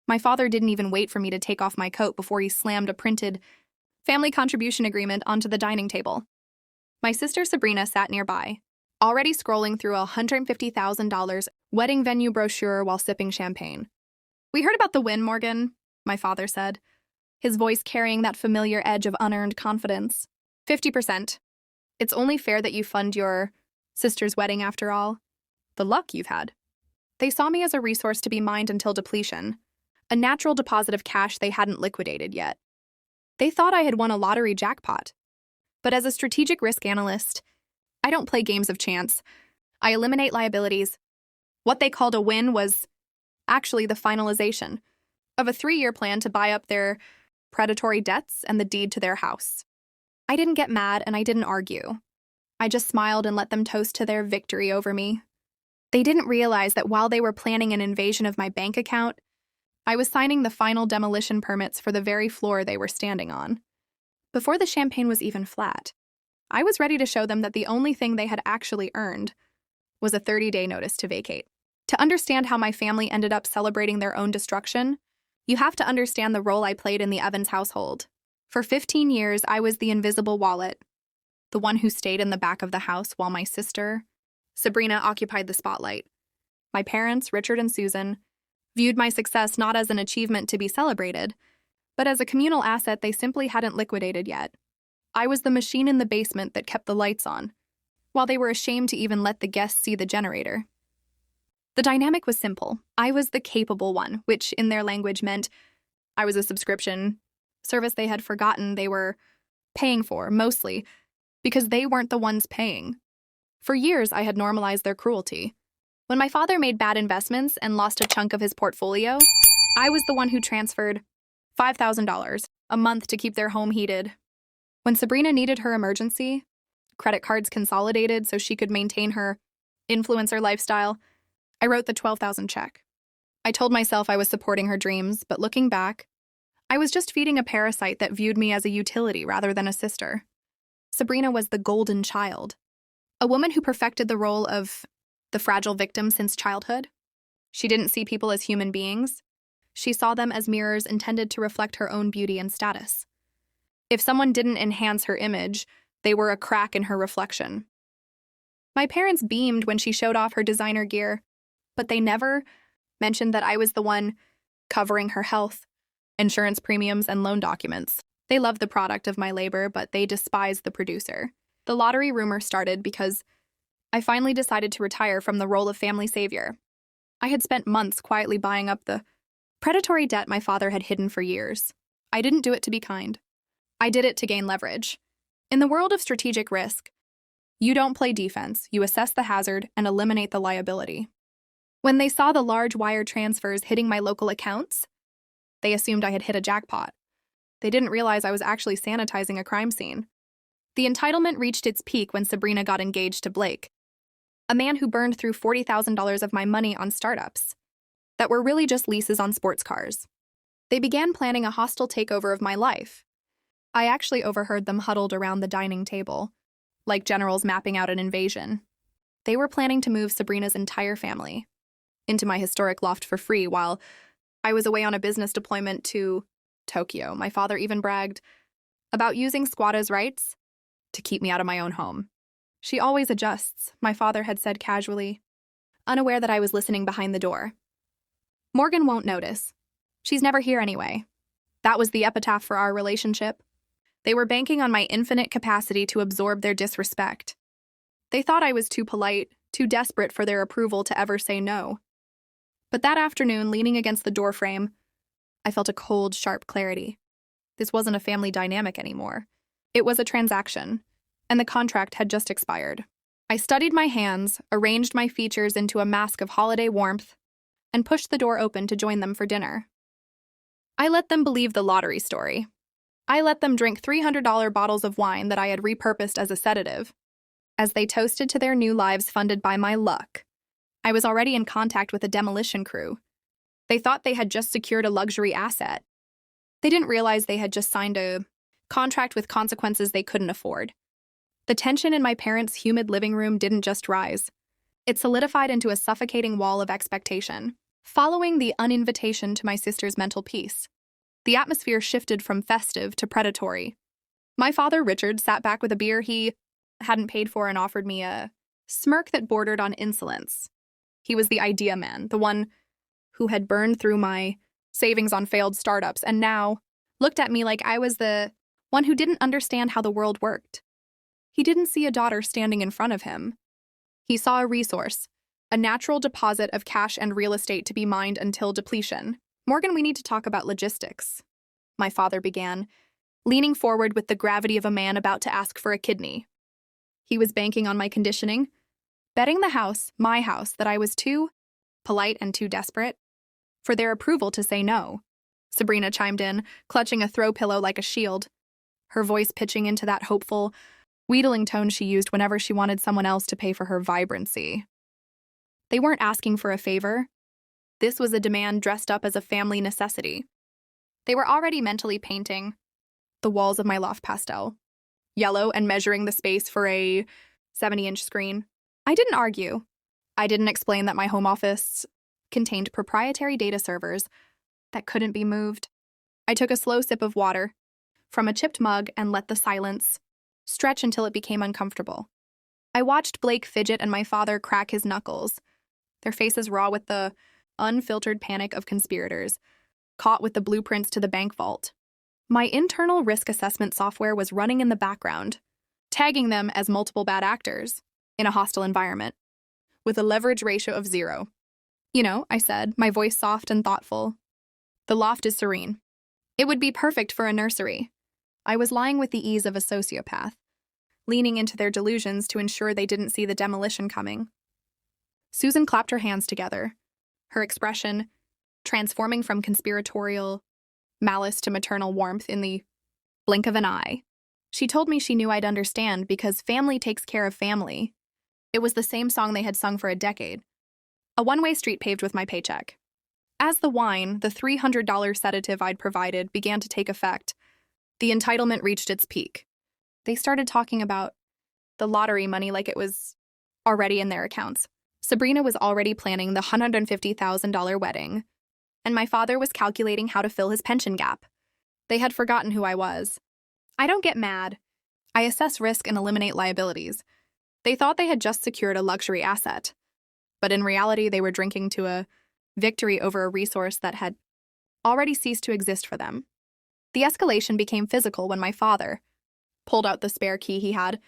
My father didn't even wait for me to take off my coat before he slammed a printed family contribution agreement onto the dining table. My sister Sabrina sat nearby, already scrolling through a $150,000 wedding venue brochure while sipping champagne. "We heard about the win, Morgan," my father said, his voice carrying that familiar edge of unearned confidence. 50%. It's only fair that you fund your sister's wedding after all. The luck you've had. They saw me as a resource to be mined until depletion, a natural deposit of cash they hadn't liquidated yet. They thought I had won a lottery jackpot. But as a strategic risk analyst, I don't play games of chance. I eliminate liabilities. What they called a win was actually the finalization of a 3-year plan to buy up their predatory debts and the deed to their house. I didn't get mad and I didn't argue. I just smiled and let them toast to their victory over me. They didn't realize that while they were planning an invasion of my bank account, I was signing the final demolition permits for the very floor they were standing on. Before the champagne was even flat, I was ready to show them that the only thing they had actually earned was a 30-day notice to vacate. To understand how my family ended up celebrating their own destruction, you have to understand the role I played in the Evans household. For 15 years, I was the invisible wallet, the one who stayed in the back of the house while my sister, Sabrina, occupied the spotlight. My parents, Richard and Susan, viewed my success not as an achievement to be celebrated, but as a communal asset they simply hadn't liquidated yet. I was the machine in the basement that kept the lights on, while they were ashamed to even let the guests see the generator. The dynamic was simple. I was the capable one, which in their language meant I was a subscription service they had forgotten they were paying for, mostly because they weren't the ones paying. For years, I had normalized their cruelty. When my father made bad investments and lost a chunk of his portfolio, I was the one who transferred $5,000 a month to keep their home heated. When Sabrina needed her emergency, credit cards consolidated so she could maintain her influencer lifestyle, I wrote the $12,000 check. I told myself I was supporting her dreams, but looking back, I was just feeding a parasite that viewed me as a utility rather than a sister. Sabrina was the golden child, a woman who perfected the role of the fragile victim since childhood. She didn't see people as human beings. She saw them as mirrors intended to reflect her own beauty and status. If someone didn't enhance her image, they were a crack in her reflection. My parents beamed when she showed off her designer gear, but they never mentioned that I was the one covering her health, insurance premiums, and loan documents. They loved the product of my labor, but they despised the producer. The lottery rumor started because I finally decided to retire from the role of family savior. I had spent months quietly buying up the predatory debt my father had hidden for years. I didn't do it to be kind. I did it to gain leverage. In the world of strategic risk, you don't play defense, you assess the hazard and eliminate the liability. When they saw the large wire transfers hitting my local accounts, they assumed I had hit a jackpot. They didn't realize I was actually sanitizing a crime scene. The entitlement reached its peak when Sabrina got engaged to Blake, a man who burned through $40,000 of my money on startups that were really just leases on sports cars. They began planning a hostile takeover of my life. I actually overheard them huddled around the dining table, like generals mapping out an invasion. They were planning to move Sabrina's entire family into my historic loft for free while I was away on a business deployment to Tokyo. My father even bragged about using squatta's rights to keep me out of my own home. "She always adjusts," my father had said casually, unaware that I was listening behind the door. "Morgan won't notice. She's never here anyway." That was the epitaph for our relationship. They were banking on my infinite capacity to absorb their disrespect. They thought I was too polite, too desperate for their approval to ever say no. But that afternoon, leaning against the doorframe, I felt a cold, sharp clarity. This wasn't a family dynamic anymore. It was a transaction, and the contract had just expired. I studied my hands, arranged my features into a mask of holiday warmth, and pushed the door open to join them for dinner. I let them believe the lottery story. I let them drink $300 bottles of wine that I had repurposed as a sedative. As they toasted to their new lives funded by my luck, I was already in contact with a demolition crew. They thought they had just secured a luxury asset. They didn't realize they had just signed a contract with consequences they couldn't afford. The tension in my parents' humid living room didn't just rise. It solidified into a suffocating wall of expectation. following the uninvitation to my sister's mental peace. The atmosphere shifted from festive to predatory. My father, Richard, sat back with a beer he hadn't paid for and offered me a smirk that bordered on insolence. He was the idea man, the one who had burned through my savings on failed startups and now looked at me like I was the one who didn't understand how the world worked. He didn't see a daughter standing in front of him. He saw a resource, a natural deposit of cash and real estate to be mined until depletion. "Morgan, we need to talk about logistics," my father began, leaning forward with the gravity of a man about to ask for a kidney. He was banking on my conditioning, betting the house, my house, that I was too polite and too desperate for their approval to say no. Sabrina chimed in, clutching a throw pillow like a shield, her voice pitching into that hopeful, wheedling tone she used whenever she wanted someone else to pay for her vibrancy. They weren't asking for a favor. This was a demand dressed up as a family necessity. They were already mentally painting the walls of my loft pastel, yellow, and measuring the space for a 70-inch screen. I didn't argue. I didn't explain that my home office contained proprietary data servers that couldn't be moved. I took a slow sip of water from a chipped mug and let the silence stretch until it became uncomfortable. I watched Blake fidget and my father crack his knuckles, their faces raw with the unfiltered panic of conspirators, caught with the blueprints to the bank vault. My internal risk assessment software was running in the background, tagging them as multiple bad actors in a hostile environment, with a leverage ratio of 0. "You know," I said, my voice soft and thoughtful, "the loft is serene. It would be perfect for a nursery." I was lying with the ease of a sociopath, leaning into their delusions to ensure they didn't see the demolition coming. Susan clapped her hands together, her expression transforming from conspiratorial malice to maternal warmth in the blink of an eye. She told me she knew I'd understand because family takes care of family. It was the same song they had sung for a decade. A one-way street paved with my paycheck. As the wine, the $300 sedative I'd provided, began to take effect, the entitlement reached its peak. They started talking about the lottery money like it was already in their accounts. Sabrina was already planning the $150,000 wedding, and my father was calculating how to fill his pension gap. They had forgotten who I was. I don't get mad. I assess risk and eliminate liabilities. They thought they had just secured a luxury asset, but in reality they were drinking to a victory over a resource that had already ceased to exist for them. The escalation became physical when my father pulled out the spare key he had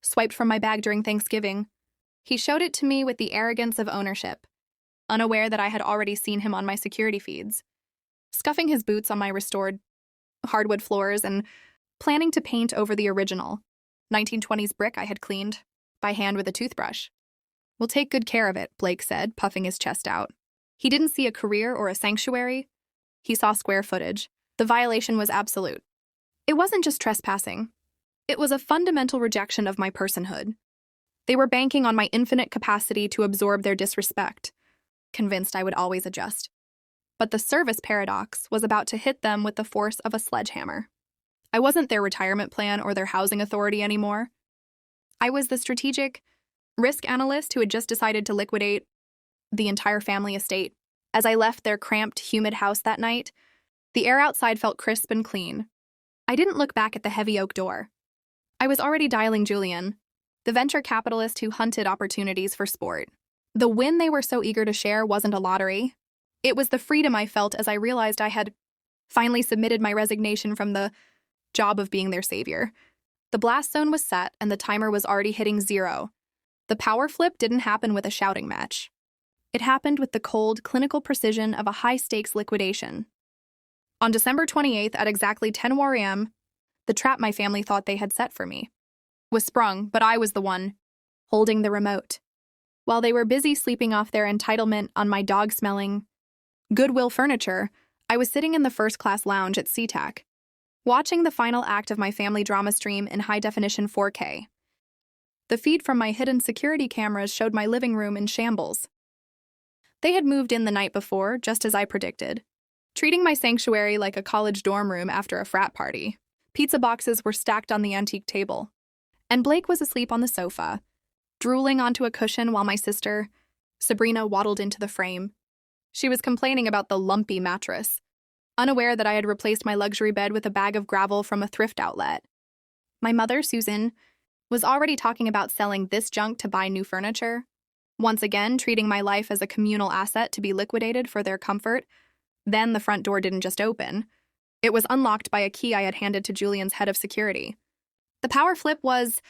swiped from my bag during Thanksgiving. He showed it to me with the arrogance of ownership, unaware that I had already seen him on my security feeds, scuffing his boots on my restored hardwood floors and planning to paint over the original 1920s brick I had cleaned by hand with a toothbrush. "We'll take good care of it," Blake said, puffing his chest out. He didn't see a career or a sanctuary. He saw square footage. The violation was absolute. It wasn't just trespassing. It was a fundamental rejection of my personhood. They were banking on my infinite capacity to absorb their disrespect, convinced I would always adjust. But the service paradox was about to hit them with the force of a sledgehammer. I wasn't their retirement plan or their housing authority anymore. I was the strategic risk analyst who had just decided to liquidate the entire family estate. As I left their cramped, humid house that night, the air outside felt crisp and clean. I didn't look back at the heavy oak door. I was already dialing Julian, the venture capitalist who hunted opportunities for sport. The win they were so eager to share wasn't a lottery. It was the freedom I felt as I realized I had finally submitted my resignation from the job of being their savior. The blast zone was set and the timer was already hitting 0. The power flip didn't happen with a shouting match. It happened with the cold, clinical precision of a high-stakes liquidation. On December 28th at exactly 10 a.m., the trap my family thought they had set for me was sprung, but I was the one holding the remote. While they were busy sleeping off their entitlement on my dog-smelling Goodwill furniture, I was sitting in the first-class lounge at SeaTac, watching the final act of my family drama stream in high-definition 4K. The feed from my hidden security cameras showed my living room in shambles. They had moved in the night before, just as I predicted, treating my sanctuary like a college dorm room after a frat party. Pizza boxes were stacked on the antique table, and Blake was asleep on the sofa, drooling onto a cushion while my sister, Sabrina, waddled into the frame, She was complaining about the lumpy mattress, unaware that I had replaced my luxury bed with a bag of gravel from a thrift outlet. My mother, Susan, was already talking about selling this junk to buy new furniture, once again treating my life as a communal asset to be liquidated for their comfort. Then the front door didn't just open. It was unlocked by a key I had handed to Julian's head of security. The power flip was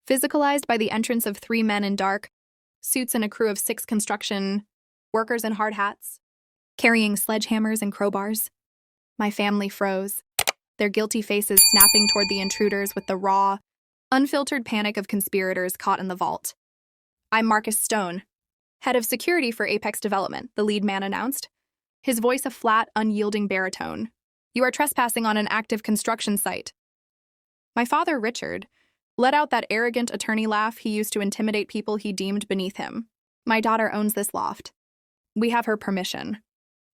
physicalized by the entrance of 3 men in dark suits and a crew of 6 construction workers in hard hats, carrying sledgehammers and crowbars. My family froze, their guilty faces snapping toward the intruders with the raw, unfiltered panic of conspirators caught in the vault. "I'm Marcus Stone, head of security for Apex Development," the lead man announced, his voice a flat, unyielding baritone. "You are trespassing on an active construction site." My father, Richard, let out that arrogant attorney laugh he used to intimidate people he deemed beneath him. "My daughter owns this loft. We have her permission."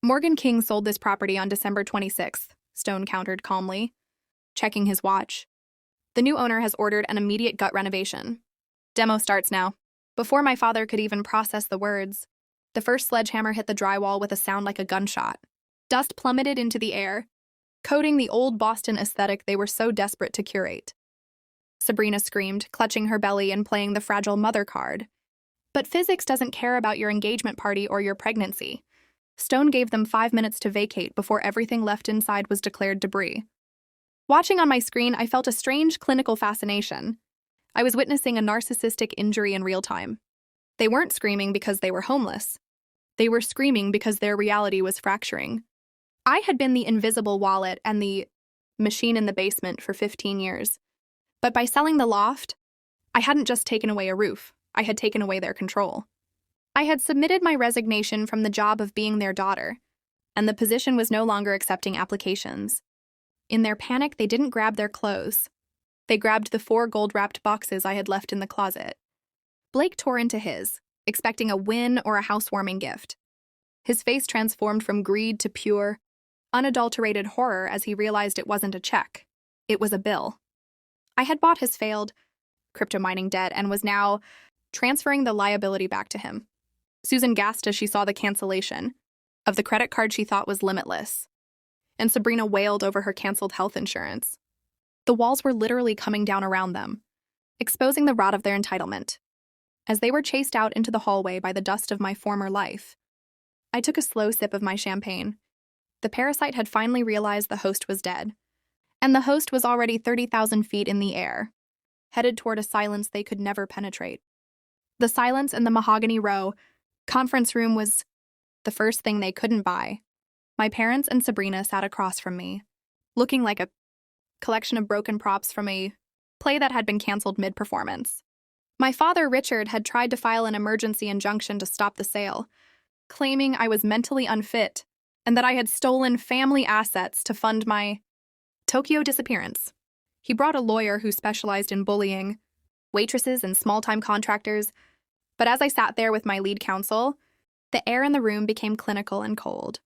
"Morgan King sold this property on December 26th, Stone countered calmly, checking his watch. "The new owner has ordered an immediate gut renovation. Demo starts now." Before my father could even process the words, the first sledgehammer hit the drywall with a sound like a gunshot. Dust plummeted into the air, coating the old Boston aesthetic they were so desperate to curate. Sabrina screamed, clutching her belly and playing the fragile mother card. "But physics doesn't care about your engagement party or your pregnancy." Stone gave them 5 minutes to vacate before everything left inside was declared debris. Watching on my screen, I felt a strange clinical fascination. I was witnessing a narcissistic injury in real time. They weren't screaming because they were homeless. They were screaming because their reality was fracturing. I had been the invisible wallet and the machine in the basement for 15 years. But by selling the loft, I hadn't just taken away a roof. I had taken away their control. I had submitted my resignation from the job of being their daughter, and the position was no longer accepting applications. In their panic, they didn't grab their clothes. They grabbed the 4 gold-wrapped boxes I had left in the closet. Blake tore into his, expecting a win or a housewarming gift. His face transformed from greed to pure, unadulterated horror as he realized it wasn't a check. It was a bill. I had bought his failed crypto mining debt and was now transferring the liability back to him. Susan gasped as she saw the cancellation of the credit card she thought was limitless, and Sabrina wailed over her canceled health insurance. The walls were literally coming down around them, exposing the rot of their entitlement. As they were chased out into the hallway by the dust of my former life, I took a slow sip of my champagne. The parasite had finally realized the host was dead, and the host was already 30,000 feet in the air, headed toward a silence they could never penetrate. The silence in the mahogany row conference room was the first thing they couldn't buy. My parents and Sabrina sat across from me, looking like a collection of broken props from a play that had been canceled mid-performance. My father, Richard, had tried to file an emergency injunction to stop the sale, claiming I was mentally unfit and that I had stolen family assets to fund my Tokyo disappearance. He brought a lawyer who specialized in bullying waitresses and small-time contractors, but as I sat there with my lead counsel, the air in the room became clinical and cold.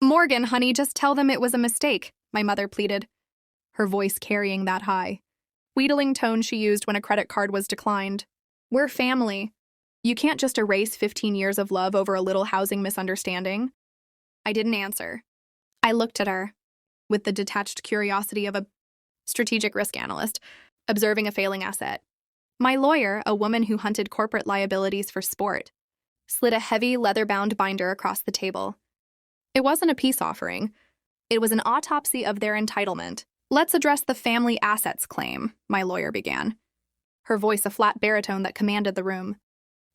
"Morgan, honey, just tell them it was a mistake," my mother pleaded, her voice carrying that high, wheedling tone she used when a credit card was declined. "We're family. You can't just erase 15 years of love over a little housing misunderstanding." I didn't answer. I looked at her, with the detached curiosity of a strategic risk analyst, observing a failing asset. My lawyer, a woman who hunted corporate liabilities for sport, slid a heavy, leather-bound binder across the table. It wasn't a peace offering. It was an autopsy of their entitlement. "Let's address the family assets claim," my lawyer began, her voice a flat baritone that commanded the room.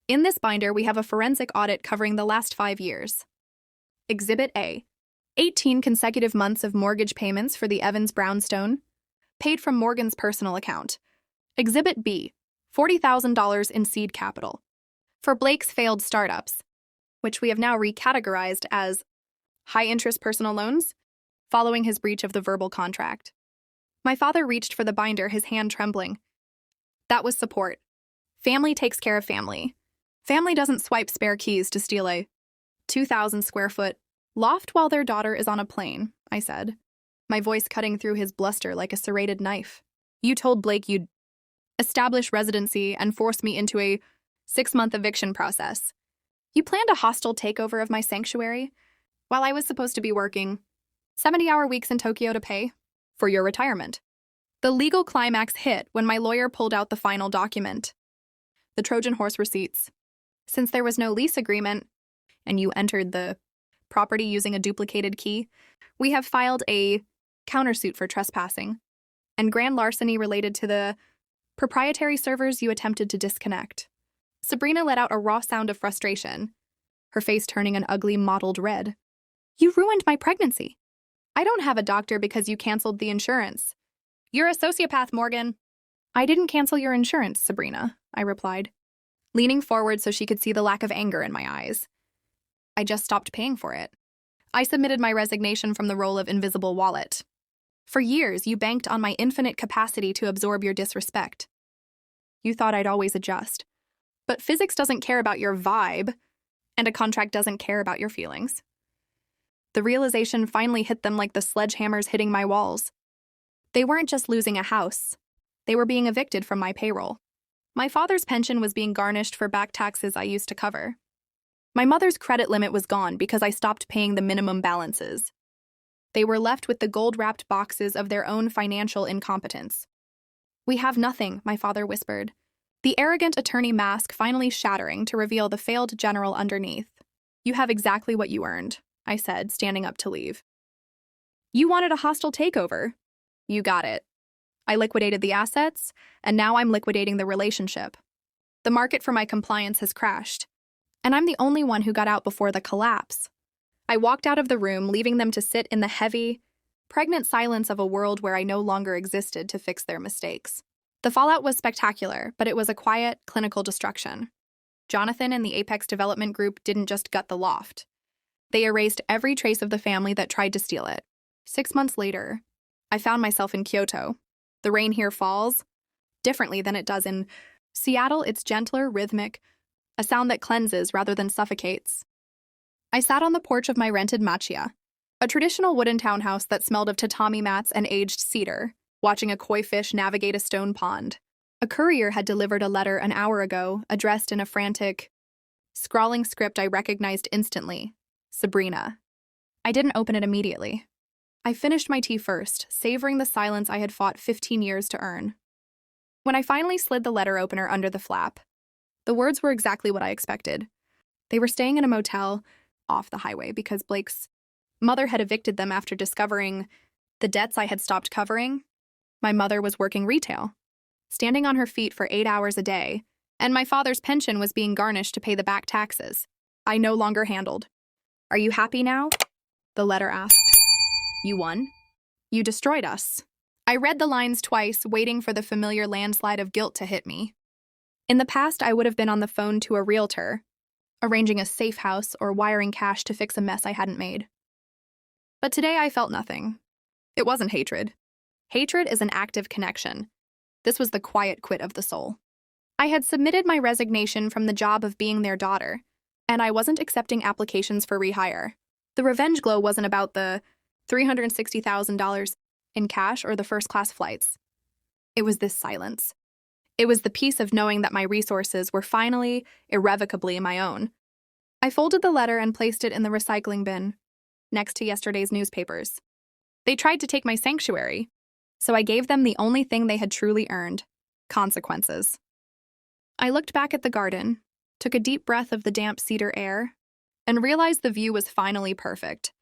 "In this binder, we have a forensic audit covering the last 5 years. Exhibit A, 18 consecutive months of mortgage payments for the Evans brownstone, paid from Morgan's personal account. Exhibit B, $40,000 in seed capital for Blake's failed startups, which we have now recategorized as high-interest personal loans, following his breach of the verbal contract." My father reached for the binder, his hand trembling. That was support. Family takes care of family. Family doesn't swipe spare keys to steal a 2,000-square-foot loft while their daughter is on a plane, I said, my voice cutting through his bluster like a serrated knife. "You told Blake you'd establish residency and force me into a 6-month eviction process. You planned a hostile takeover of my sanctuary, while I was supposed to be working 70-hour weeks in Tokyo to pay for your retirement. The legal climax hit when my lawyer pulled out the final document, the Trojan horse receipts. Since there was no lease agreement, and you entered the property using a duplicated key, we have filed a countersuit for trespassing and grand larceny related to the proprietary servers you attempted to disconnect. Sabrina let out a raw sound of frustration, her face turning an ugly mottled red. You ruined my pregnancy. I don't have a doctor because you canceled the insurance. You're a sociopath, Morgan. I didn't cancel your insurance, Sabrina, I replied, leaning forward so she could see the lack of anger in my eyes. I just stopped paying for it. I submitted my resignation from the role of invisible wallet. For years, you banked on my infinite capacity to absorb your disrespect. You thought I'd always adjust. But physics doesn't care about your vibe, and a contract doesn't care about your feelings. The realization finally hit them like the sledgehammers hitting my walls. They weren't just losing a house. They were being evicted from my payroll. My father's pension was being garnished for back taxes I used to cover. My mother's credit limit was gone because I stopped paying the minimum balances. They were left with the gold-wrapped boxes of their own financial incompetence. We have nothing, my father whispered, the arrogant attorney mask finally shattering to reveal the failed general underneath. You have exactly what you earned, I said, standing up to leave. You wanted a hostile takeover. You got it. I liquidated the assets, and now I'm liquidating the relationship. The market for my compliance has crashed, and I'm the only one who got out before the collapse. I walked out of the room, leaving them to sit in the heavy, pregnant silence of a world where I no longer existed to fix their mistakes. The fallout was spectacular, but it was a quiet, clinical destruction. Jonathan and the Apex Development Group didn't just gut the loft. They erased every trace of the family that tried to steal it. 6 months later, I found myself in Kyoto. The rain here falls differently than it does in Seattle. It's gentler, rhythmic, a sound that cleanses rather than suffocates. I sat on the porch of my rented machiya, a traditional wooden townhouse that smelled of tatami mats and aged cedar, watching a koi fish navigate a stone pond. A courier had delivered a letter an hour ago, addressed in a frantic, scrawling script I recognized instantly. Sabrina. I didn't open it immediately. I finished my tea first, savoring the silence I had fought 15 years to earn. When I finally slid the letter opener under the flap, the words were exactly what I expected. They were staying in a motel off the highway because Blake's mother had evicted them after discovering the debts I had stopped covering. My mother was working retail, standing on her feet for 8 hours a day, and my father's pension was being garnished to pay the back taxes I no longer handled. Are you happy now? The letter asked. You won? You destroyed us. I read the lines twice, waiting for the familiar landslide of guilt to hit me. In the past, I would have been on the phone to a realtor, arranging a safe house or wiring cash to fix a mess I hadn't made. But today I felt nothing. It wasn't hatred. Hatred is an active connection. This was the quiet quit of the soul. I had submitted my resignation from the job of being their daughter, and I wasn't accepting applications for rehire. The revenge glow wasn't about the $360,000 in cash or the first-class flights. It was this silence. It was the peace of knowing that my resources were finally, irrevocably my own. I folded the letter and placed it in the recycling bin, next to yesterday's newspapers. They tried to take my sanctuary, so I gave them the only thing they had truly earned: consequences. I looked back at the garden, took a deep breath of the damp cedar air, and realized the view was finally perfect.